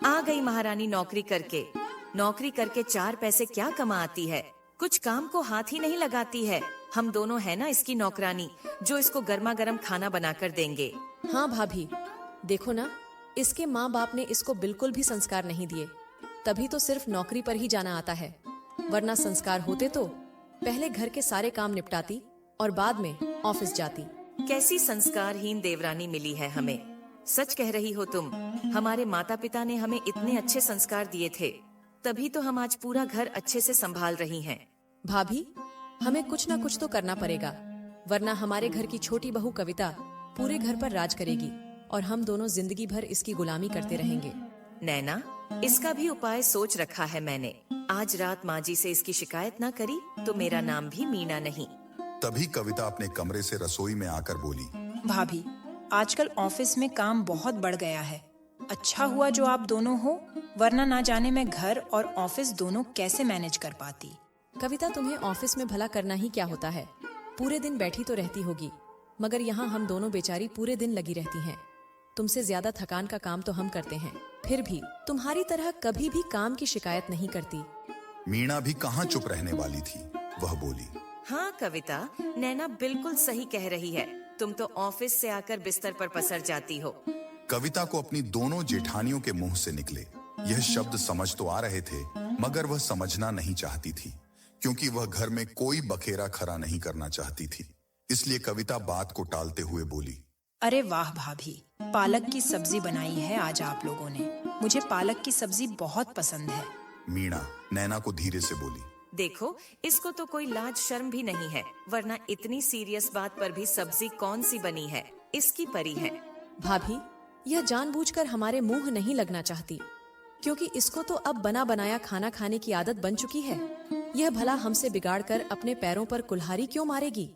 आ गई महारानी नौकरी करके। नौकरी करके 4 पैसे क्या कमा आती है, कुछ काम को हाथ ही नहीं लगाती है। हम दोनों है ना इसकी नौकरानी, जो इसको गर्मा गर्म खाना बनाकर देंगे। हाँ भाभी, देखो ना, इसके माँ बाप ने इसको बिल्कुल भी संस्कार नहीं दिए, तभी तो सिर्फ नौकरी पर ही जाना आता है। वरना संस्कार होते तो पहले घर के सारे काम निपटाती और बाद में ऑफिस जाती। कैसी संस्कारहीन देवरानी मिली है हमें। सच कह रही हो तुम। हमारे माता पिता ने हमें इतने अच्छे संस्कार दिए थे, तभी तो हम आज पूरा घर अच्छे से संभाल रही हैं। भाभी, हमें कुछ ना कुछ तो करना पड़ेगा, वरना हमारे घर की छोटी बहू कविता पूरे घर पर राज करेगी और हम दोनों जिंदगी भर इसकी गुलामी करते रहेंगे। नैना, इसका भी उपाय सोच रखा है मैंने। आज रात माँ जी से इसकी शिकायत ना करी तो मेरा नाम भी मीना नहीं। तभी कविता अपने कमरे से रसोई में आकर बोली, भाभी, आजकल ऑफिस में काम बहुत बढ़ गया है। अच्छा हुआ जो आप दोनों हो, वरना ना जाने मैं घर और ऑफिस दोनों कैसे मैनेज कर पाती। कविता, तुम्हें ऑफिस में भला करना ही क्या होता है, पूरे दिन बैठी तो रहती होगी, मगर यहाँ हम दोनों बेचारी पूरे दिन लगी रहती हैं। तुमसे ज्यादा थकान का काम तो हम करते हैं, फिर भी तुम्हारी तरह कभी भी काम की शिकायत नहीं करती। मीणा भी कहाँ चुप रहने वाली थी, वह बोली, हाँ कविता, नैना बिल्कुल सही कह रही है। तुम तो ऑफिस से आकर बिस्तर पर पसर जाती हो। कविता को अपनी दोनों जेठानियों के मुंह से निकले यह शब्द समझ तो आ रहे थे, मगर वह समझना नहीं चाहती थी, क्योंकि वह घर में कोई बखेरा खड़ा नहीं करना चाहती थी। इसलिए कविता बात को टालते हुए बोली, अरे वाह भाभी, पालक की सब्जी बनाई है आज आप लोगों ने। मुझे पालक की सब्जी बहुत पसंद है। मीणा नैना को धीरे से बोली, देखो, इसको तो कोई लाज शर्म भी नहीं है, वरना इतनी सीरियस बात पर भी सब्जी कौन सी बनी है, इसकी परी है। भाभी, यह जानबूझकर हमारे मुंह नहीं लगना चाहती, क्योंकि इसको तो अब बना बनाया खाना खाने की आदत बन चुकी है। यह भला हमसे बिगाड़कर अपने पैरों पर कुल्हाड़ी क्यों मारेगी?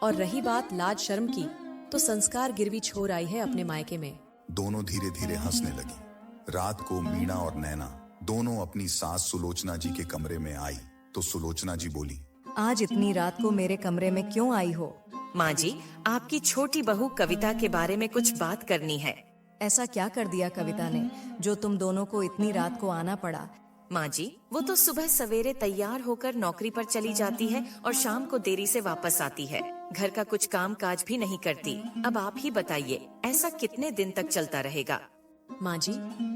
और रही बात लाज शर्म की, तो संस्कार गिरवी छोड़ आई है अपने मायके में। दोनों धीरे धीरे हंसने लगी। रात को मीणा और नैना दोनों अपनी सास सुलोचना जी के कमरे में आई तो सुलोचना जी बोली, आज इतनी रात को मेरे कमरे में क्यों आई हो? माँ जी, आपकी छोटी बहू कविता के बारे में कुछ बात करनी है। ऐसा क्या कर दिया कविता ने जो तुम दोनों को इतनी रात को आना पड़ा? माँ जी, वो तो सुबह सवेरे तैयार होकर नौकरी पर चली जाती है और शाम को देरी से वापस आती है। घर का कुछ काम काज भी नहीं करती। अब आप ही बताइए, ऐसा कितने दिन तक चलता रहेगा? माँ जी,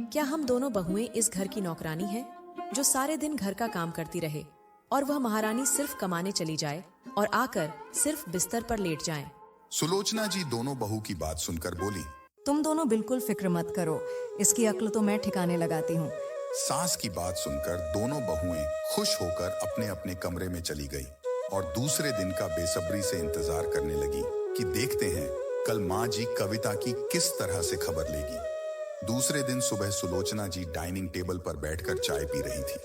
क्या हम दोनों बहुएं इस घर की नौकरानी हैं, जो सारे दिन घर का काम करती रहे और वह महारानी सिर्फ कमाने चली जाए और आकर सिर्फ बिस्तर पर लेट जाए? सुलोचना जी दोनों बहू की बात सुनकर बोली, तुम दोनों बिल्कुल फिक्र मत करो, इसकी अक्ल तो मैं ठिकाने लगाती हूँ। सास की बात सुनकर दोनों बहुएं खुश होकर अपने अपने कमरे में चली गई और दूसरे दिन का बेसब्री से इंतजार करने लगी कि देखते हैं कल माँ जी कविता की किस तरह से खबर लेगी। दूसरे दिन सुबह सुलोचना जी डाइनिंग टेबल पर बैठकर चाय पी रही थी।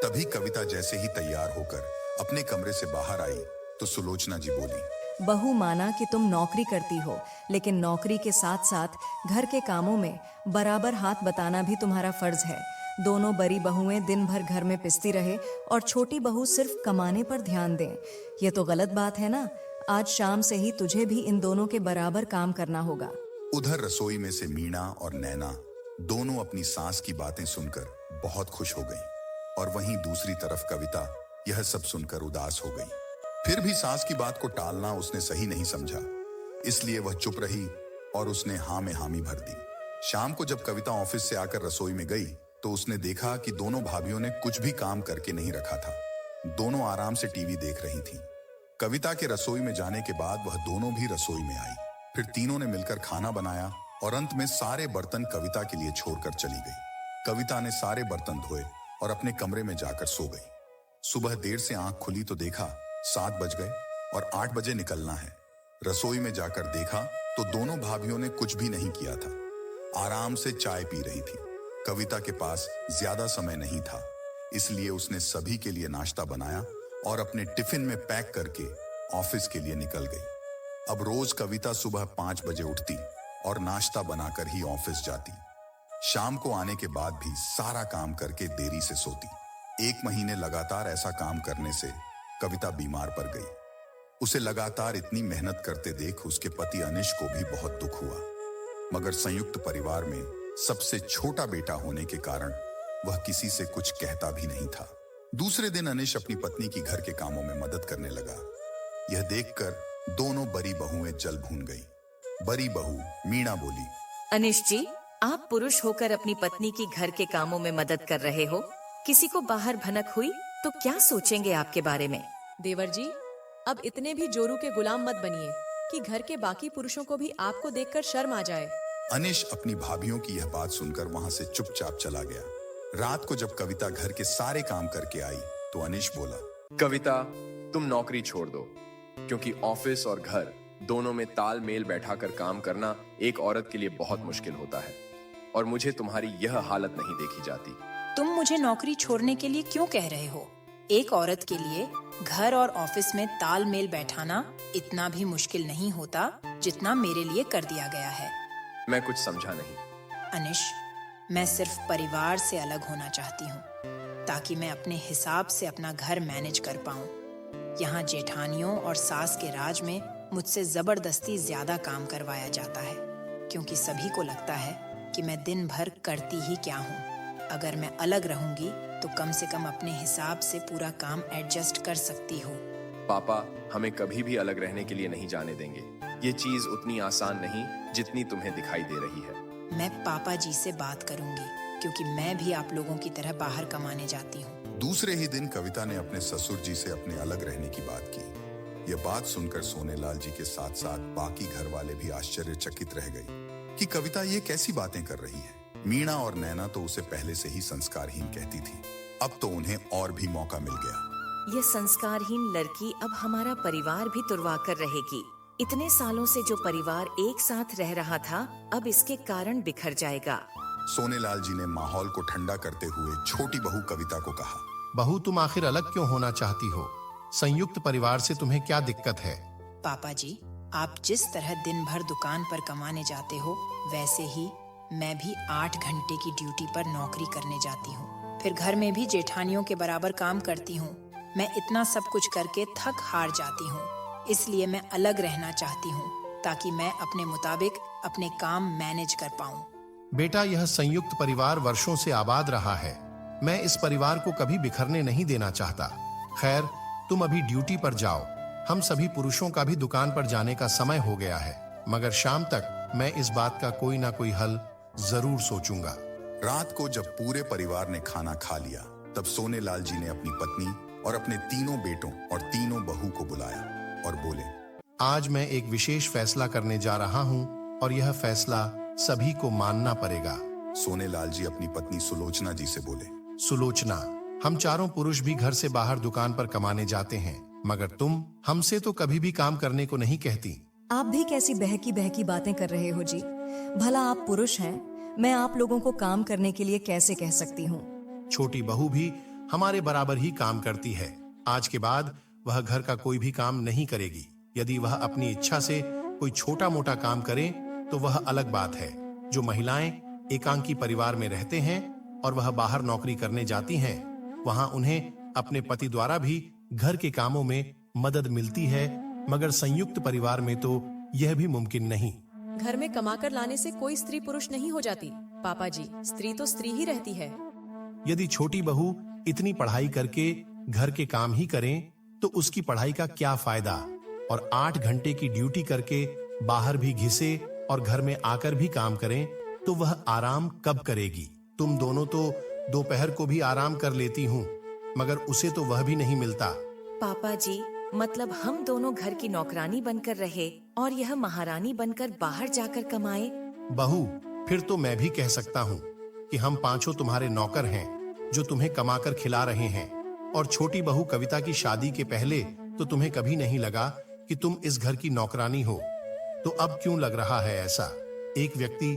तभी कविता जैसे ही तैयार होकर अपने कमरे से बाहर आई तो सुलोचना जी बोली, बहू माना कि तुम नौकरी करती हो, लेकिन नौकरी के साथ साथ घर के कामों में बराबर हाथ बटाना भी तुम्हारा फर्ज है। दोनों बड़ी बहुएं दिन भर घर में पिसती रहे और छोटी बहू सिर्फ कमाने पर ध्यान दें, ये तो गलत बात है ना। आज शाम से ही तुझे भी इन दोनों के बराबर काम करना होगा। उधर रसोई में से मीणा और नैना दोनों अपनी सास की बातें सुनकर बहुत खुश हो गई और वहीं दूसरी तरफ कविता यह सब सुनकर उदास हो गई। फिर भी सास की बात को टालना उसने सही नहीं समझा, इसलिए वह चुप रही और उसने हाँ में हामी भर दी। शाम को जब कविता ऑफिस से आकर रसोई में गई तो उसने देखा कि दोनों भाभियों ने कुछ भी काम करके नहीं रखा था। दोनों आराम से टीवी देख रही थीं। कविता के रसोई में जाने के बाद वह दोनों भी रसोई में आई। फिर तीनों ने मिलकर खाना बनाया और अंत में सारे बर्तन कविता के लिए छोड़कर चली गई। कविता ने सारे बर्तन धोए और अपने कमरे में जाकर सो गई। सुबह देर से आंख खुली तो देखा 7 बज गए और 8 बजे निकलना है। रसोई में जाकर देखा तो दोनों भाभियों ने कुछ भी नहीं किया था, आराम से चाय पी रही थी। कविता के पास ज्यादा समय नहीं था, इसलिए उसने सभी के लिए नाश्ता बनाया और अपने टिफिन में पैक करके ऑफिस के लिए निकल गई। अब रोज कविता सुबह 5 बजे उठती और नाश्ता बनाकर ही ऑफिस जाती। शाम को आने के बाद भी सारा काम करके देरी से सोती। 1 महीने लगातार ऐसा काम करने से कविता बीमार पड़ गई। उसे लगातार इतनी मेहनत करते देख उसके पति अनिश को भी बहुत दुख हुआ। मगर संयुक्त परिवार में सबसे छोटा बेटा होने के कारण वह किसी से कुछ कहता भी नहीं था। दूसरे दिन अनिश अपनी पत्नी की घर के कामों में मदद करने लगा। यह देखकर दोनों बड़ी बहुएं जल भून गई। बड़ी बहू मीणा बोली, अनिश जी, आप पुरुष होकर अपनी पत्नी की घर के कामों में मदद कर रहे हो। किसी को बाहर भनक हुई तो क्या सोचेंगे आपके बारे में? देवर जी, अब इतने भी जोरू के गुलाम मत बनिए कि घर के बाकी पुरुषों को भी आपको देखकर शर्म आ जाए। अनिश अपनी भाभियों की यह बात सुनकर वहां से चुपचाप चला गया। रात को जब कविता घर के सारे काम करके आई तो अनिश बोला, कविता, तुम नौकरी छोड़ दो, क्योंकि ऑफिस और घर दोनों में तालमेल बैठाकर काम करना एक औरत के लिए बहुत मुश्किल होता है और मुझे तुम्हारी यह हालत नहीं देखी जाती। तुम मुझे नौकरी छोड़ने के लिए क्यों कह रहे हो? एक औरत के लिए घर और ऑफिस में तालमेल बैठाना इतना भी मुश्किल नहीं होता जितना मेरे लिए कर दिया गया है। मैं कुछ समझा नहीं। अनिश, मैं सिर्फ परिवार से अलग होना चाहती हूँ ताकि मैं अपने हिसाब से अपना घर मैनेज कर पाऊँ। यहाँ जेठानियों और सास के राज में मुझसे जबरदस्ती ज्यादा काम करवाया जाता है, क्योंकि सभी को लगता है कि मैं दिन भर करती ही क्या हूँ। अगर मैं अलग रहूंगी तो कम से कम अपने हिसाब से पूरा काम एडजस्ट कर सकती हूँ। पापा हमें कभी भी अलग रहने के लिए नहीं जाने देंगे। ये चीज उतनी आसान नहीं जितनी तुम्हें दिखाई दे रही है। मैं पापा जी से बात करूंगी, क्योंकि मैं भी आप लोगों की तरह बाहर कमाने जाती हूँ। दूसरे ही दिन कविता ने अपने ससुर जी से अपने अलग रहने की बात की। यह बात सुनकर सोनेलाल जी के साथ साथ बाकी घर वाले भी आश्चर्यचकित रह गए कि कविता ये कैसी बातें कर रही है। मीणा और नैना तो उसे पहले से ही संस्कारहीन कहती थी, अब तो उन्हें और भी मौका मिल गया। ये संस्कारहीन लड़की अब हमारा परिवार भी तुड़वा कर रहेगी। इतने सालों से जो परिवार एक साथ रह रहा था, अब इसके कारण बिखर जाएगा। सोनेलाल जी ने माहौल को ठंडा करते हुए छोटी बहू कविता को कहा, बहू, तुम आखिर अलग क्यों होना चाहती हो? संयुक्त परिवार से तुम्हें क्या दिक्कत है? पापा जी, आप जिस तरह दिन भर दुकान पर कमाने जाते हो, वैसे ही मैं भी 8 घंटे की ड्यूटी पर नौकरी करने जाती हूँ। फिर घर में भी जेठानियों के बराबर काम करती हूँ। मैं इतना सब कुछ करके थक हार जाती हूँ, इसलिए मैं अलग रहना चाहती हूँ ताकि मैं अपने मुताबिक अपने काम मैनेज कर पाऊँ। बेटा, यह संयुक्त परिवार वर्षों से आबाद रहा है। मैं इस परिवार को कभी बिखरने नहीं देना चाहता। खैर, तुम अभी ड्यूटी पर जाओ। हम सभी पुरुषों का भी दुकान पर जाने का समय हो गया है, मगर शाम तक मैं इस बात का कोई ना कोई हल जरूर सोचूंगा। रात को जब पूरे परिवार ने खाना खा लिया, तब सोनेलाल जी ने अपनी पत्नी और अपने तीनों बेटों और तीनों बहू को बुलाया और बोले, आज मैं एक विशेष फैसला करने जा रहा हूँ और यह फैसला सभी को मानना पड़ेगा। सोनेलाल जी अपनी पत्नी सुलोचना जी से बोले, सुलोचना, हम चारों पुरुष भी घर से बाहर दुकान पर कमाने जाते हैं, मगर तुम हमसे तो कभी भी काम करने को नहीं कहती। आप भी कैसी बहकी बहकी बातें कर रहे हो जी? भला आप पुरुष हैं, मैं आप लोगों को काम करने के लिए कैसे कह सकती हूँ? छोटी बहू भी हमारे बराबर ही काम करती है। आज के बाद वह घर का कोई भी काम नहीं करेगी। यदि वह अपनी इच्छा से कोई छोटा मोटा काम करे तो वह अलग बात है। जो महिलाएं एकांकी परिवार में रहते हैं और वह बाहर नौकरी करने जाती हैं, वहां उन्हें अपने पति द्वारा भी घर के कामों में मदद मिलती है, मगर संयुक्त परिवार में तो यह भी मुमकिन नहीं। घर में कमाकर लाने से कोई स्त्री पुरुष नहीं हो जाती। पापा जी, स्त्री तो स्त्री ही रहती है। यदि छोटी बहू इतनी पढ़ाई करके घर के काम ही करें तो उसकी पढ़ाई का क्या फायदा? और 8 घंटे की ड्यूटी करके बाहर भी घिसे और घर में आकर भी काम करें तो वह आराम कब करेगी? तुम दोनों तो दोपहर को भी आराम कर लेती हूँ, मगर उसे तो वह भी नहीं मिलता। पापा जी, मतलब हम दोनों घर की नौकरानी बनकर रहे और यह महारानी बनकर बाहर जाकर कमाए? बहू, फिर तो मैं भी कह सकता हूँ कि हम पांचों तुम्हारे नौकर हैं जो तुम्हें कमाकर खिला रहे हैं। और छोटी बहू कविता की शादी के पहले तो तुम्हें कभी नहीं लगा कि तुम इस घर की नौकरानी हो, तो अब क्यों लग रहा है ऐसा? एक व्यक्ति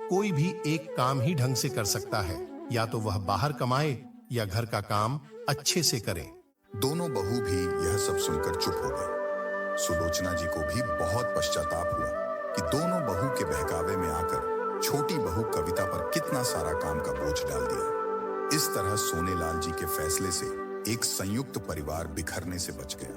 कोई भी एक काम ही ढंग से कर सकता है, या तो वह बाहर कमाए या घर का काम अच्छे से करे। दोनों बहू भी यह सब सुनकर चुप हो गई। सुलोचना जी को भी बहुत पश्चाताप हुआ कि दोनों बहू के बहकावे में आकर छोटी बहू कविता पर कितना सारा काम का बोझ डाल दिया। इस तरह सोनेलाल जी के फैसले से एक संयुक्त परिवार बिखरने से बच गया।